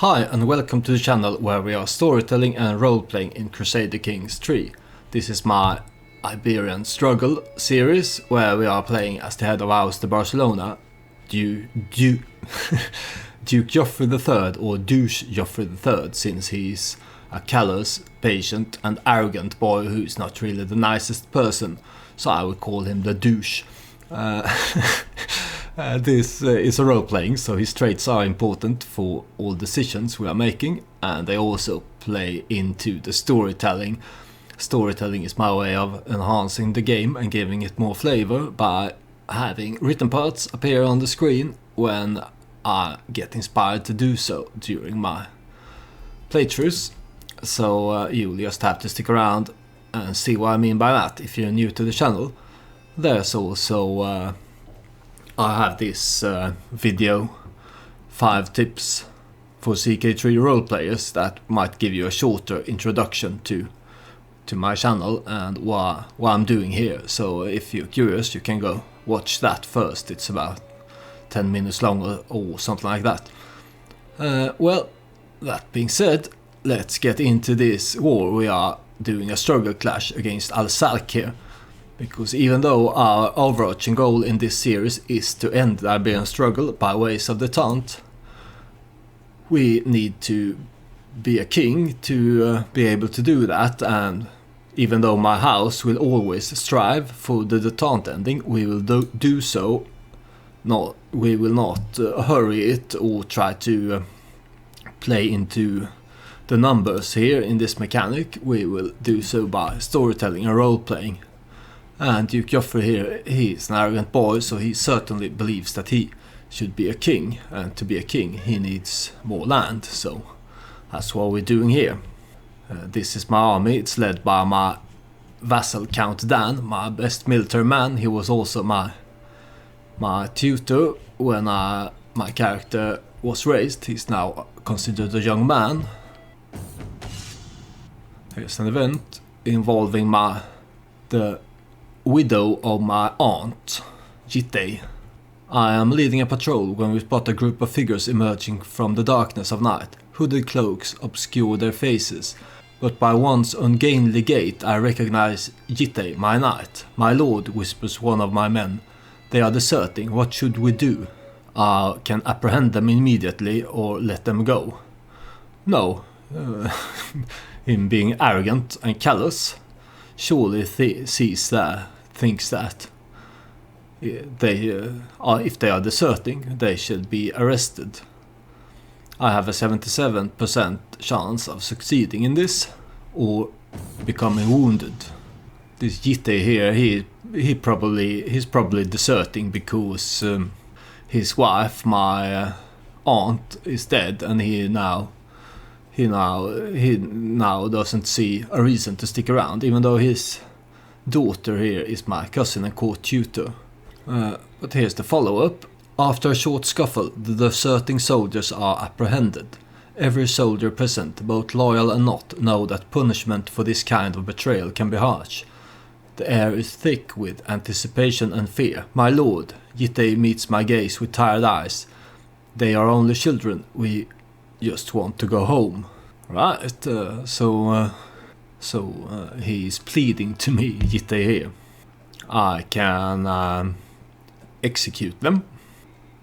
Hi and welcome to the channel where we are storytelling and role-playing in Crusader Kings 3. This is my Iberian Struggle series where we are playing as the head of House de Barcelona, Duke Geoffré III, or Douche Geoffré III, since he's a callous, patient and arrogant boy who's not really the nicest person, so I would call him the Douche. This is a role-playing, so his traits are important for all decisions we are making, and they also play into the storytelling. Storytelling is my way of enhancing the game and giving it more flavor by having written parts appear on the screen when I get inspired to do so during my playthroughs. So you'll just have to stick around and see what I mean by that if you're new to the channel. There's also I have this video 5 tips for CK3 role players that might give you a shorter introduction to my channel and what I'm doing here. So if you're curious, you can go watch that first. It's about 10 minutes long or something like that. Well, that being said, let's get into this war. We are doing a struggle clash against Al-Salk here. Because even though our overarching goal in this series is to end the Iberian struggle by ways of détente, we need to be a king to be able to do that, and even though my house will always strive for the détente ending, we will do so. We will not hurry it or try to play into the numbers here in this mechanic. We will do so by storytelling and role-playing. And Duke Geoffrey here, he's an arrogant boy, so he certainly believes that he should be a king, and to be a king he needs more land, so that's what we're doing here. This is my army. It's led by my vassal Count Dan, my best military man. He was also my tutor when my character was raised. He's now considered a young man. Here's an event involving the widow of my aunt, Jitte. I am leading a patrol when we spot a group of figures emerging from the darkness of night. Hooded cloaks obscure their faces, but by one's ungainly gait I recognize Jitte, my knight. My lord, whispers one of my men. They are deserting. What should we do? I can apprehend them immediately or let them go. No. Him being arrogant and callous surely thinks that if they are deserting, they should be arrested. I have a 77% chance of succeeding in this or becoming wounded. This Jitte here, he's probably deserting because his wife, my aunt, is dead, and he now doesn't see a reason to stick around, even though his daughter here is my cousin and court tutor. But here's the follow-up. After a short scuffle, the deserting soldiers are apprehended. Every soldier present, both loyal and not, know that punishment for this kind of betrayal can be harsh. The air is thick with anticipation and fear. My lord, Jitte meets my gaze with tired eyes. They are only children. We just want to go home. Right, so he's pleading to me, Jitte here. I can execute them,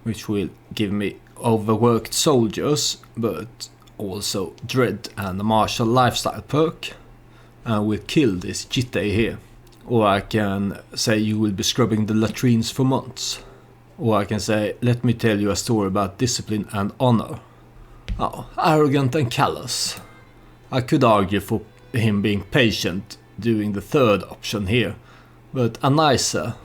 which will give me overworked soldiers, but also dread and a martial lifestyle perk, and will kill this Jitte here. Or I can say you will be scrubbing the latrines for months. Or I can say, let me tell you a story about discipline and honor. Oh, arrogant and callous. I could argue for him being patient, doing the third option here, but a nicer,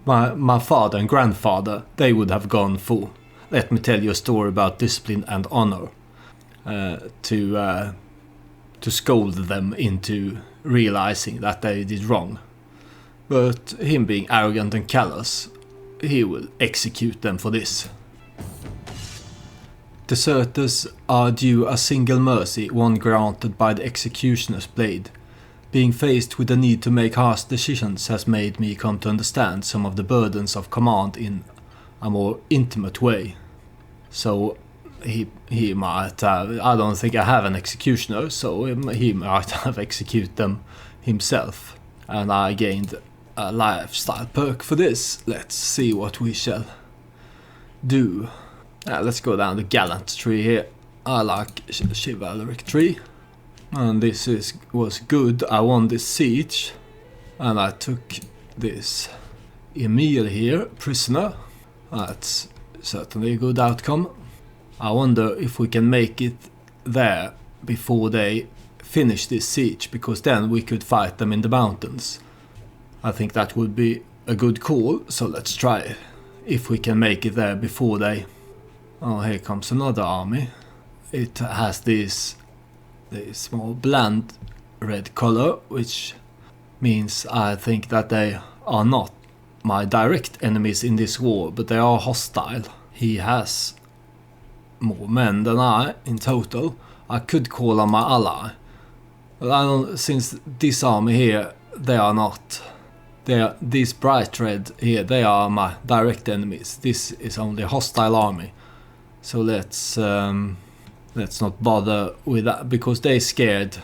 my father and grandfather, they would have gone for, let me tell you a story about discipline and honor, to scold them into realizing that they did wrong. But him being arrogant and callous, he will execute them for this. Deserters are due a single mercy, one granted by the executioner's blade. Being faced with the need to make harsh decisions has made me come to understand some of the burdens of command in a more intimate way. So he might have, I don't think I have an executioner, so he might have executed them himself. And I gained a lifestyle perk for this. Let's see what we shall do. Let's go down the gallant tree here. I like chivalric tree. And this was good. I won this siege. And I took this Emil here, prisoner. That's certainly a good outcome. I wonder if we can make it there before they finish this siege, because then we could fight them in the mountains. I think that would be a good call, so let's try if we can make it there before they... Oh, here comes another army. It has this small bland red color, which means I think that they are not my direct enemies in this war, but they are hostile. He has more men than I in total. I could call on my ally, but I don't, since this army here, they are not. These bright red here, they are my direct enemies. This is only a hostile army, so let's not bother with that, because they scared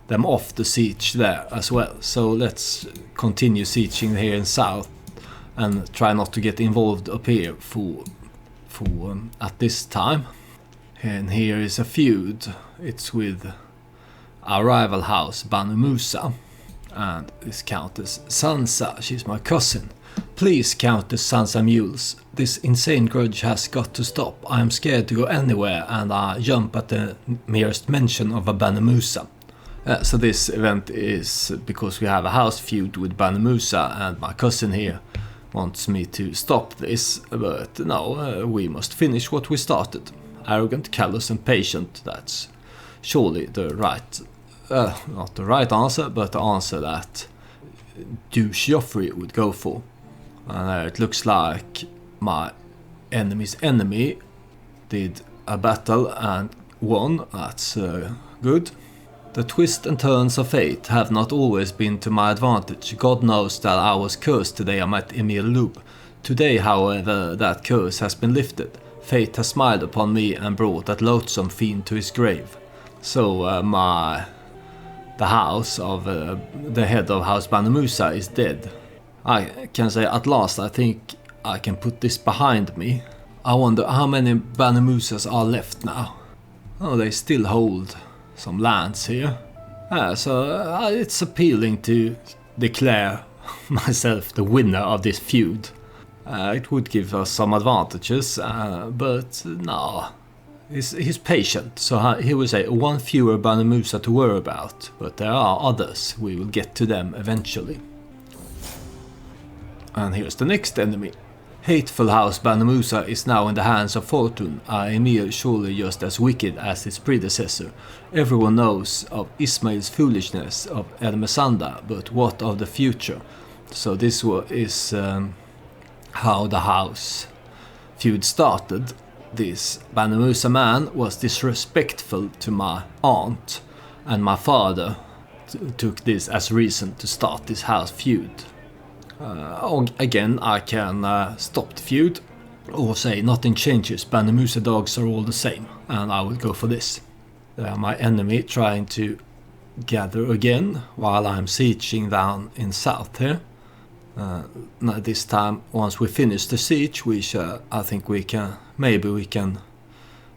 them off the siege there as well. So let's continue sieging here in south and try not to get involved up here for at this time. And here is a feud. It's with our rival house Banu Musa, and this Countess Sansa, she's my cousin. Please, Countess Sansa Mules, this insane grudge has got to stop. I am scared to go anywhere, and I jump at the merest mention of a Banu Musa. So this event is because we have a house feud with Banu Musa, and my cousin here wants me to stop this, but no, we must finish what we started. Arrogant, callous and patient, that's surely the right, not the right answer, but the answer that Douche Geoffrey would go for. And it looks like my enemy's enemy did a battle and won. That's good. The twists and turns of fate have not always been to my advantage. God knows that I was cursed the day I met Emil Lube. Today, however, that curse has been lifted. Fate has smiled upon me and brought that loathsome fiend to his grave. So the house of the head of House Banu Musa is dead. I can say at last I think I can put this behind me. I wonder how many Banu Musas are left now. Oh, they still hold some lands here. So it's appealing to declare myself the winner of this feud. It would give us some advantages, but no. He's patient, so he will say one fewer Banu Musa to worry about, but there are others. We will get to them eventually. And here's the next enemy. Hateful House Banu Musa is now in the hands of Fortune, a Emir surely just as wicked as his predecessor. Everyone knows of Ismail's foolishness of El Mesanda, but what of the future? So this is how the house feud started. This Banu Musa man was disrespectful to my aunt, and my father took this as reason to start this house feud. Again, I can stop the feud or say nothing changes, Banu Musa dogs are all the same, and I will go for this. My enemy trying to gather again while I'm sieging down in south here. This time, once we finish the siege, I think maybe we can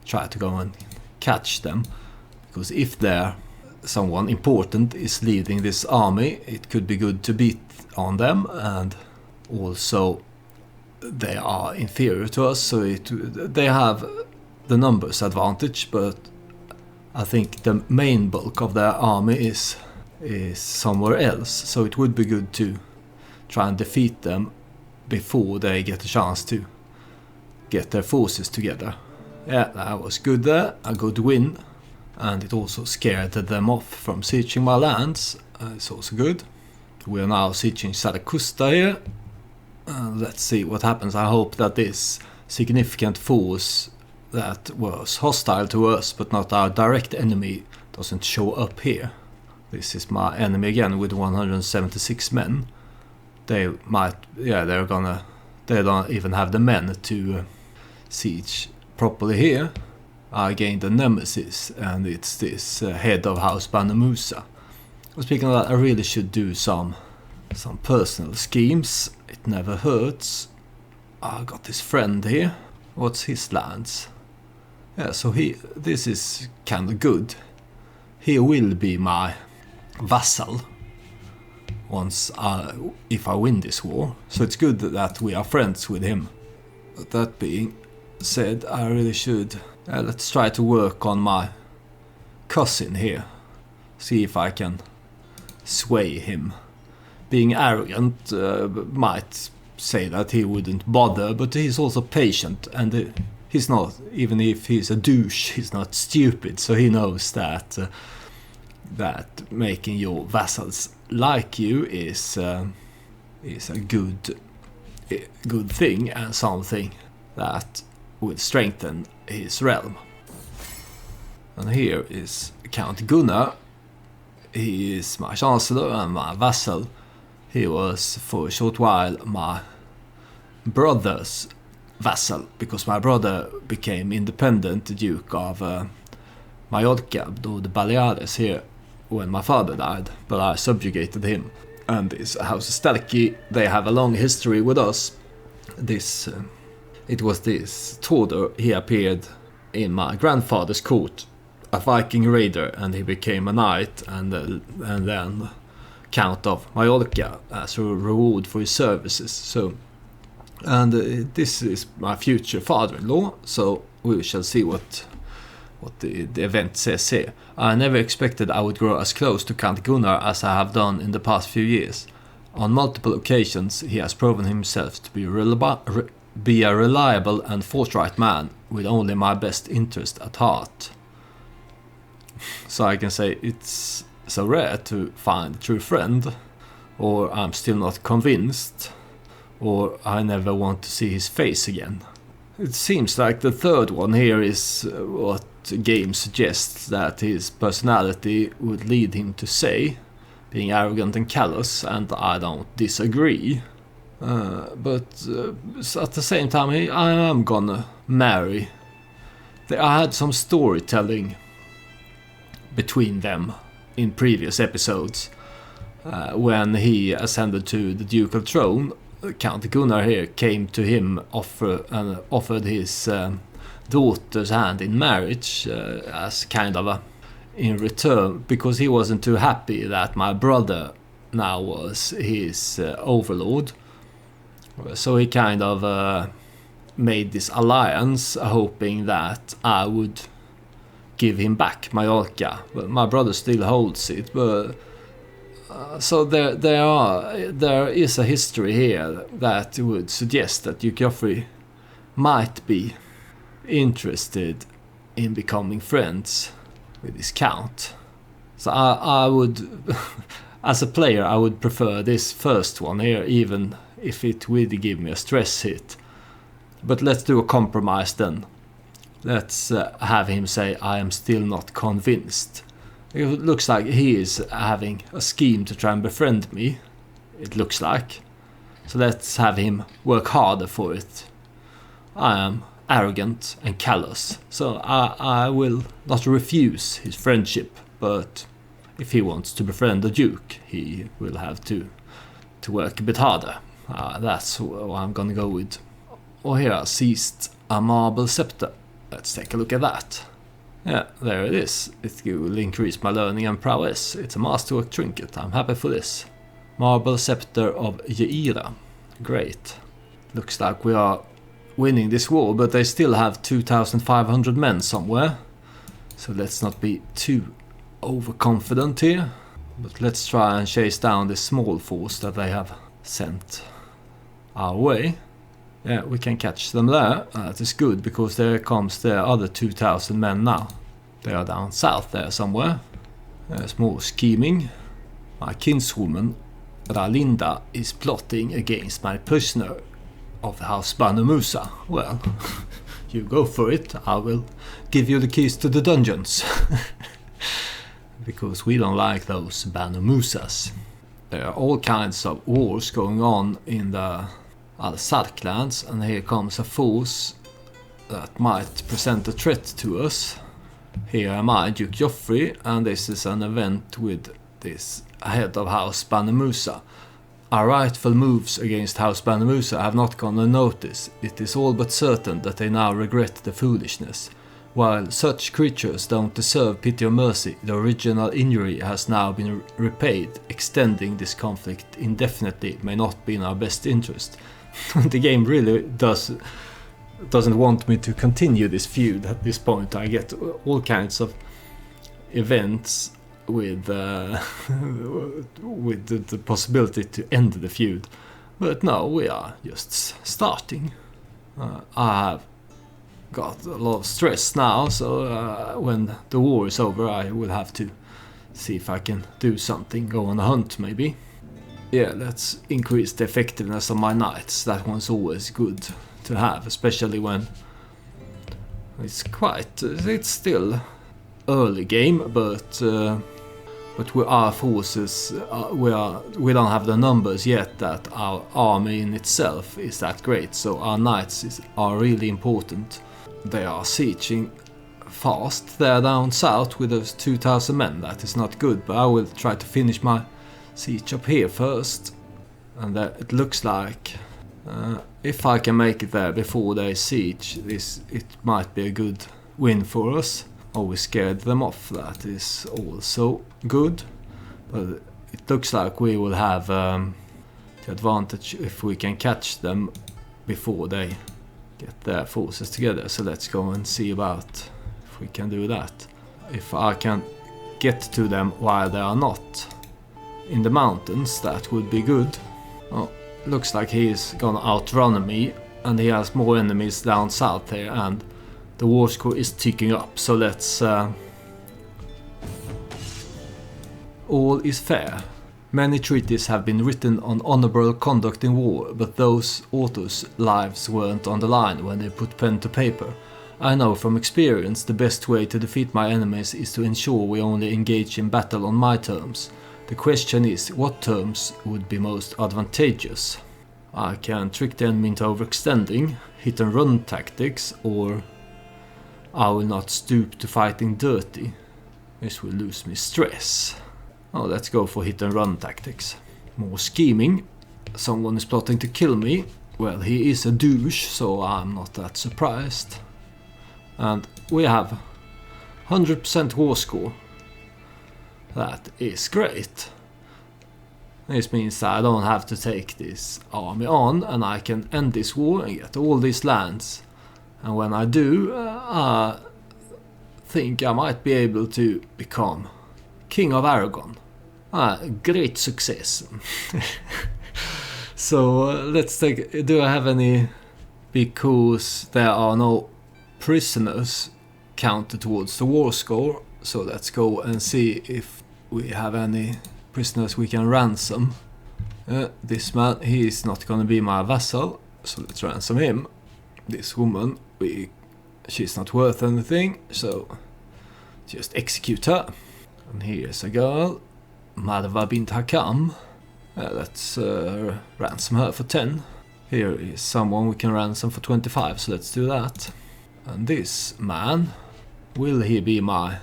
try to go and catch them, because if someone important is leading this army, it could be good to beat on them, and also they are inferior to us, so they have the numbers advantage, but I think the main bulk of their army is somewhere else, so it would be good to try and defeat them before they get a chance to get their forces together. Yeah, that was good there, a good win, and it also scared them off from sieging my lands. It's also good. We are now sieging Saracusta here. Let's see what happens. I hope that this significant force that was hostile to us but not our direct enemy doesn't show up here. This is my enemy again with 176 men. They don't even have the men to siege properly here. I gained a nemesis, and it's this head of House Barcelona. Speaking of that, I really should do some personal schemes. It never hurts. I got this friend here. What's his lands? Yeah, so this is kind of good. He will be my vassal if I win this war. So it's good that we are friends with him. But that being said, I really should. Let's try to work on my cousin here. See if I can sway him. Being arrogant might say that he wouldn't bother, but he's also patient, and he's not, even if he's a douche, he's not stupid, so he knows that making your vassals like you is a good thing, and something that will strengthen his realm. And here is Count Gunnar. He is my chancellor and my vassal. He was for a short while my brother's vassal, because my brother became independent Duke of Mallorca, or the Baleares here, when my father died, but I subjugated him. And this House of Stelki, they have a long history with us. It was this Tordor, he appeared in my grandfather's court, a Viking raider, and he became a knight and then Count of Mallorca as a reward for his services. This is my future father-in-law, so we shall see what the event says here. I never expected I would grow as close to Count Gunnar as I have done in the past few years. On multiple occasions he has proven himself to be a reliable and forthright man with only my best interest at heart. So I can say it's so rare to find a true friend, or I'm still not convinced, or I never want to see his face again. It seems like the third one here is what the game suggests that his personality would lead him to say, being arrogant and callous, and I don't disagree. But at the same time, I am gonna marry. I had some storytelling between them in previous episodes. When he ascended to the ducal throne, Count Gunnar here came to him and offered his daughter's hand in marriage as kind of in return, because he wasn't too happy that my brother now was his overlord. So he kind of made this alliance, hoping that I would give him back Mallorca. But my brother still holds it. But so there is a history here that would suggest that Geoffrey might be interested in becoming friends with his count. So I would, as a player, I would prefer this first one here, even if it would give me a stress hit. But let's do a compromise then. Let's have him say, I am still not convinced. It looks like he is having a scheme to try and befriend me. It looks like. So let's have him work harder for it. I am arrogant and callous, so I will not refuse his friendship, but if he wants to befriend the Duke, he will have to work a bit harder. That's what I'm gonna go with. Oh, here I seized a marble scepter. Let's take a look at that. Yeah, there it is. It will increase my learning and prowess. It's a masterwork trinket. I'm happy for this. Marble scepter of Yeira. Great. Looks like we are winning this war, but they still have 2,500 men somewhere. So let's not be too overconfident here. But let's try and chase down this small force that they have sent our way. Yeah, we can catch them there. That is good, because there comes the other 2,000 men now. They are down south there somewhere. There's more scheming. My kinswoman, Ralinda, is plotting against my prisoner of the House Barcelona. Well, you go for it. I will give you the keys to the dungeons. Because we don't like those Barcelonas. There are all kinds of wars going on in the Al-Sark lands, and here comes a force that might present a threat to us. Here am I, Duke Geoffrey, and this is an event with this head of House Banemusa. Our rightful moves against House Banemusa have not gone unnoticed. It is all but certain that they now regret the foolishness. While such creatures don't deserve pity or mercy, the original injury has now been repaid. Extending this conflict indefinitely may not be in our best interest. The game really doesn't want me to continue this feud at this point. I get all kinds of events with the possibility to end the feud. But no, we are just starting. I have got a lot of stress now, so when the war is over I will have to see if I can do something, go on a hunt maybe. Yeah, let's increase the effectiveness of my knights. That one's always good to have, especially when it's still early game, but our forces, we don't have the numbers yet that our army in itself is that great, so our knights are really important. They are sieging fast there down south with those 2,000 men. That is not good, but I will try to finish my siege up here first. And it looks like if I can make it there before they siege, it might be a good win for us. Oh, we scared them off, that is also good. But it looks like we will have the advantage if we can catch them before they get their forces together. So let's go and see about if we can do that. If I can get to them while they are not in the mountains, that would be good. Oh, looks like he is gonna outrun me, and he has more enemies down south here, and the war score is ticking up. So let's all is fair. Many treaties have been written on honorable conduct in war, but those authors' lives weren't on the line when they put pen to paper. I know from experience the best way to defeat my enemies is to ensure we only engage in battle on my terms. The question is, what terms would be most advantageous? I can trick the enemy into overextending, hit and run tactics, or I will not stoop to fighting dirty. This will lose me stress. Oh, let's go for hit and run tactics. More scheming. Someone is plotting to kill me. Well, he is a douche, so I'm not that surprised. And we have 100% war score. That is great. This means that I don't have to take this army on, and I can end this war and get all these lands. And when I do, I think I might be able to become King of Aragon. Great success. So let's take. Do I have any? Because there are no prisoners counted towards the war score. So let's go and see if we have any prisoners we can ransom. This man, he is not going to be my vassal, so let's ransom him. This woman, she's not worth anything, so just execute her. And here's a girl, Madhva bint Hakam. Let's ransom her for 10. Here is someone we can ransom for 25, so let's do that. And this man, will he be my...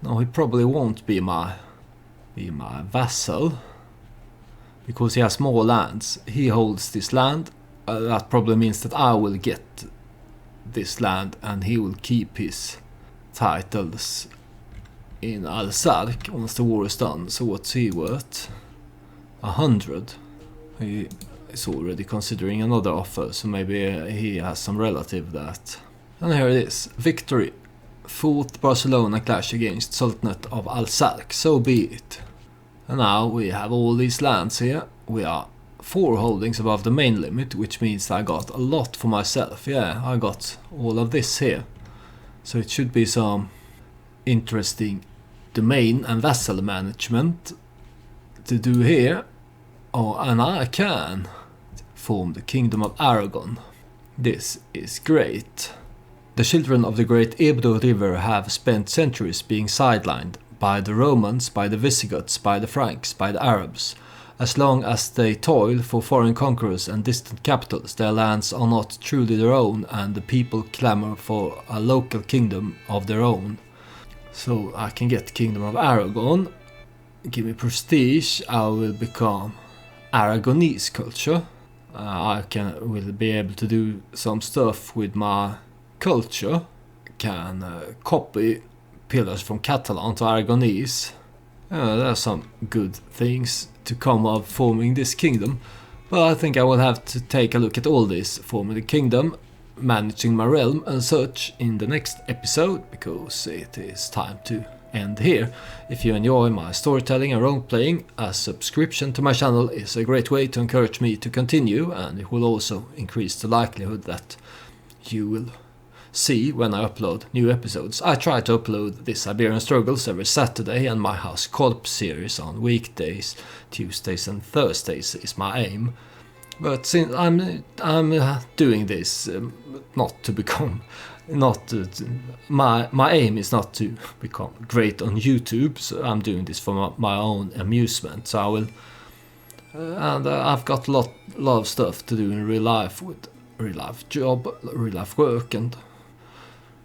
No, he probably won't be my vassal, because he has more lands. He holds this land. That probably means that I will get this land, and he will keep his titles in Al-Sark once the war is done. So what's he worth? 100. He is already considering another offer, so maybe he has some relative that... And here it is. Victory. Fate Barcelona clash against Sultanate of Al-Sark. So be it. And now we have all these lands here. We are 4 holdings above the main limit, which means I got a lot for myself. Yeah, I got all of this here. So it should be some interesting domain and vassal management to do here. Oh, and I can form the Kingdom of Aragon. This is great. The children of the great Ebro River have spent centuries being sidelined by the Romans, by the Visigoths, by the Franks, by the Arabs. As long as they toil for foreign conquerors and distant capitals, their lands are not truly their own, and the people clamor for a local kingdom of their own. So I can get the Kingdom of Aragon. Give me prestige. I will become Aragonese culture. Will be able to do some stuff with my culture. Can copy pillars from Catalan to Aragonese. There are some good things to come of forming this kingdom, but I think I will have to take a look at all this, forming the kingdom, managing my realm and such in the next episode, because it is time to end here. If you enjoy my storytelling and role-playing, a subscription to my channel is a great way to encourage me to continue, and it will also increase the likelihood that you will see when I upload new episodes. I try to upload this Iberian Struggles every Saturday, and my House Corp series on weekdays, Tuesdays and Thursdays is my aim. But since I'm doing this not to become, my aim is not to become great on YouTube. So I'm doing this for my own amusement. So I will, and I've got a lot of stuff to do in real life, with real life job, real life work, and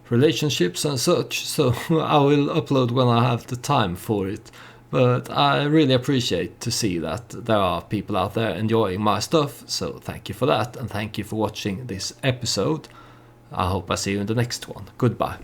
relationships and such, so I will upload when I have the time for it. But I really appreciate to see that there are people out there enjoying my stuff, so thank you for that, and thank you for watching this episode. I hope I see you in the next one. Goodbye.